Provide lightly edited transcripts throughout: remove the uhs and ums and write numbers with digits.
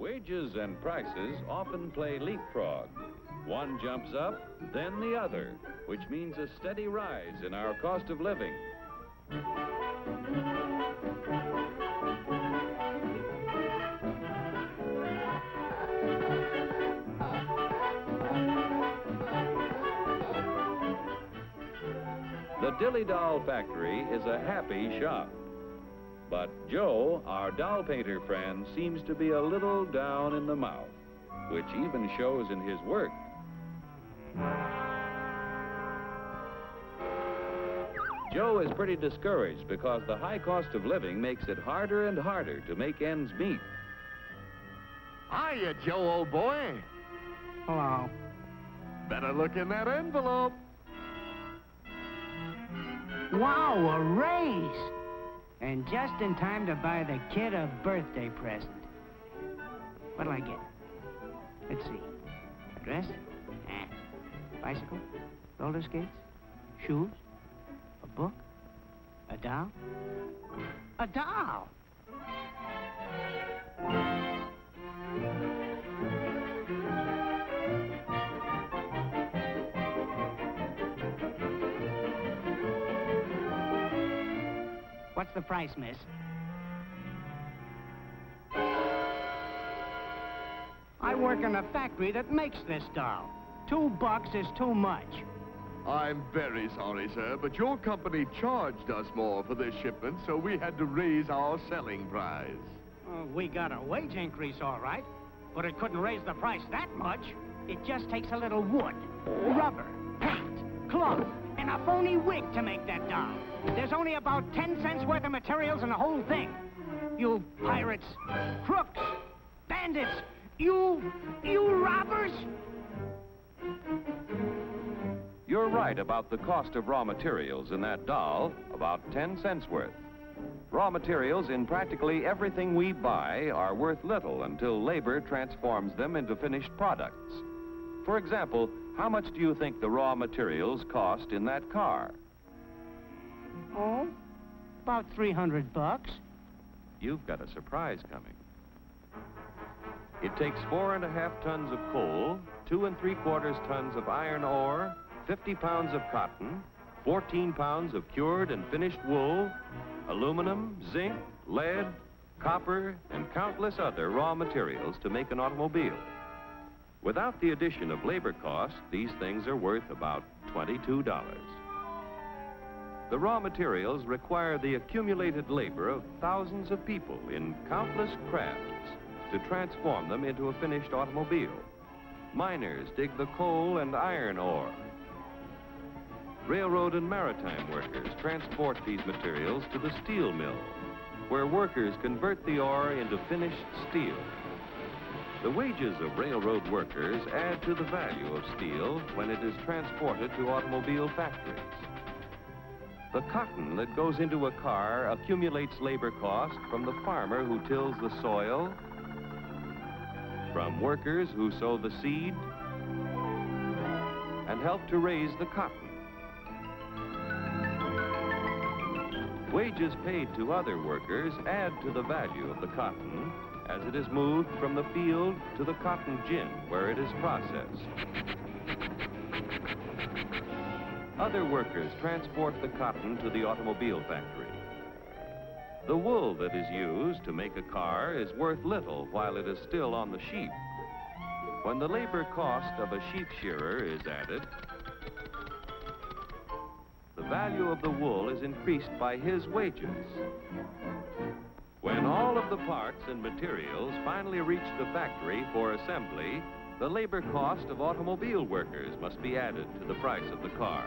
Wages and prices often play leapfrog. One jumps up, then the other, which means a steady rise in our cost of living. The Dilly Doll Factory is a happy shop. But Joe, our doll painter friend, seems to be a little down in the mouth, which even shows in his work. Joe is pretty discouraged because the high cost of living makes it harder and harder to make ends meet. Hiya, Joe, old boy. Hello. Better look in that envelope. Wow, a raise! And just in time to buy the kid a birthday present. What'll I get? Let's see. A dress? Bicycle? Roller skates? Shoes? A book? A doll? A doll! What's the price, miss? I work in a factory that makes this doll. $2 is too much. I'm very sorry, sir, but your company charged us more for this shipment, so we had to raise our selling price. We got a wage increase, all right, but it couldn't raise the price that much. It just takes a little wood, rubber, paint, cloth, and a phony wig to make that doll. There's only about 10 cents worth of materials in the whole thing. You pirates, crooks, bandits, you robbers! You're right about the cost of raw materials in that doll, about 10 cents worth. Raw materials in practically everything we buy are worth little until labor transforms them into finished products. For example, how much do you think the raw materials cost in that car? Oh, about $300. You've got a surprise coming. It takes 4.5 tons of coal, 2 3/4 tons of iron ore, 50 pounds of cotton, 14 pounds of cured and finished wool, aluminum, zinc, lead, copper, and countless other raw materials to make an automobile. Without the addition of labor costs, these things are worth about $22. The raw materials require the accumulated labor of thousands of people in countless crafts to transform them into a finished automobile. Miners dig the coal and iron ore. Railroad and maritime workers transport these materials to the steel mill, where workers convert the ore into finished steel. The wages of railroad workers add to the value of steel when it is transported to automobile factories. The cotton that goes into a car accumulates labor cost from the farmer who tills the soil, from workers who sow the seed, and help to raise the cotton. Wages paid to other workers add to the value of the cotton as it is moved from the field to the cotton gin where it is processed. Other workers transport the cotton to the automobile factory. The wool that is used to make a car is worth little while it is still on the sheep. When the labor cost of a sheep shearer is added, the value of the wool is increased by his wages. When all of the parts and materials finally reach the factory for assembly, the labor cost of automobile workers must be added to the price of the car.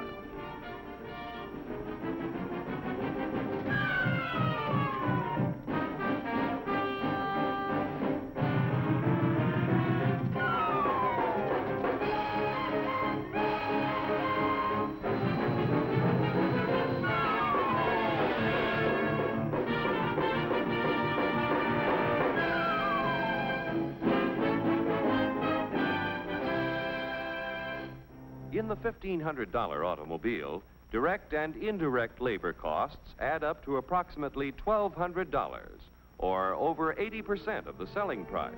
In the $1,500 automobile, direct and indirect labor costs add up to approximately $1,200, or over 80% of the selling price.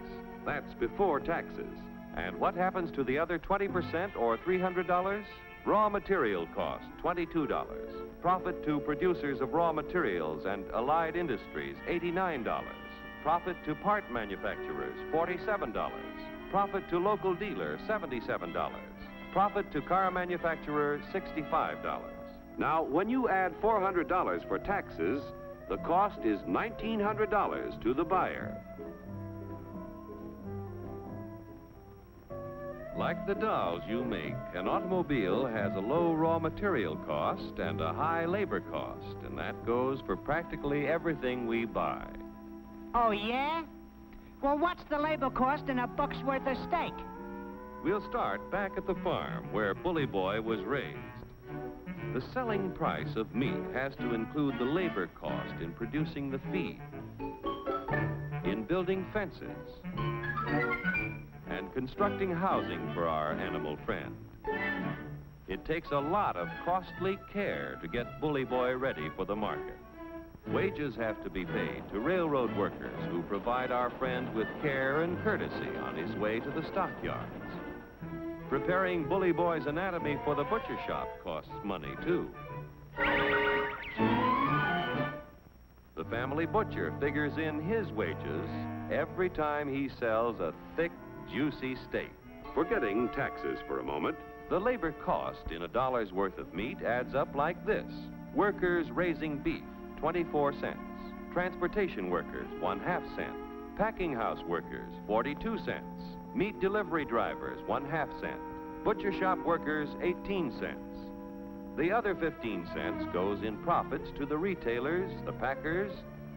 That's before taxes. And what happens to the other 20% or $300? Raw material cost, $22. Profit to producers of raw materials and allied industries, $89. Profit to part manufacturers, $47. Profit to local dealer, $77. Profit to car manufacturer, $65. Now, when you add $400 for taxes, the cost is $1,900 to the buyer. Like the dolls you make, an automobile has a low raw material cost and a high labor cost, and that goes for practically everything we buy. Oh, yeah? Well, what's the labor cost in a buck's worth of steak? We'll start back at the farm where Bully Boy was raised. The selling price of meat has to include the labor cost in producing the feed, in building fences, and constructing housing for our animal friend. It takes a lot of costly care to get Bully Boy ready for the market. Wages have to be paid to railroad workers who provide our friend with care and courtesy on his way to the stockyards. Preparing Bully Boy's anatomy for the butcher shop costs money, too. The family butcher figures in his wages every time he sells a thick, juicy steak. Forgetting taxes for a moment, the labor cost in a dollar's worth of meat adds up like this. Workers raising beef, 24 cents. Transportation workers, 1/2 cent. Packing house workers, 42 cents. Meat delivery drivers, 1/2 cent. Butcher shop workers, 18 cents. The other 15 cents goes in profits to the retailers, the packers,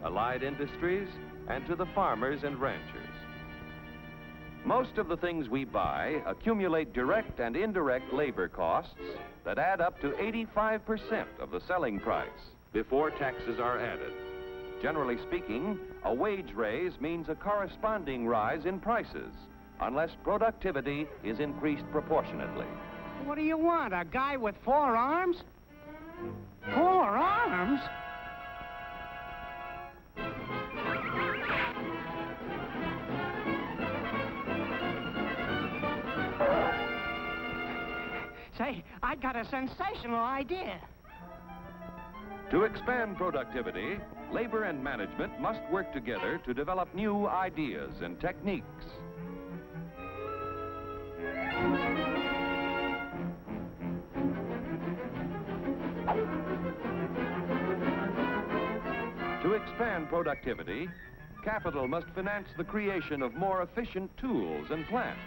allied industries, and to the farmers and ranchers. Most of the things we buy accumulate direct and indirect labor costs that add up to 85% of the selling price before taxes are added. Generally speaking, a wage raise means a corresponding rise in prices, unless productivity is increased proportionately. What do you want, a guy with 4 arms? 4 arms? Say, I got a sensational idea. To expand productivity, labor and management must work together to develop new ideas and techniques. To expand productivity, capital must finance the creation of more efficient tools and plants.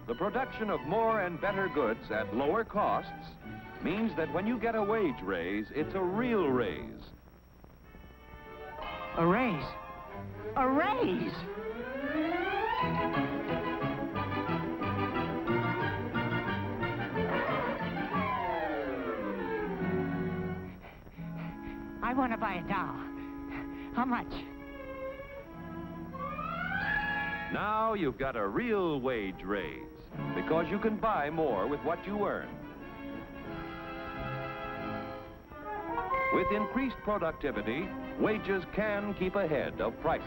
The production of more and better goods at lower costs means that when you get a wage raise, it's a real raise. A raise? A raise! I want to buy a doll. How much? Now you've got a real wage raise, because you can buy more with what you earn. With increased productivity, wages can keep ahead of prices.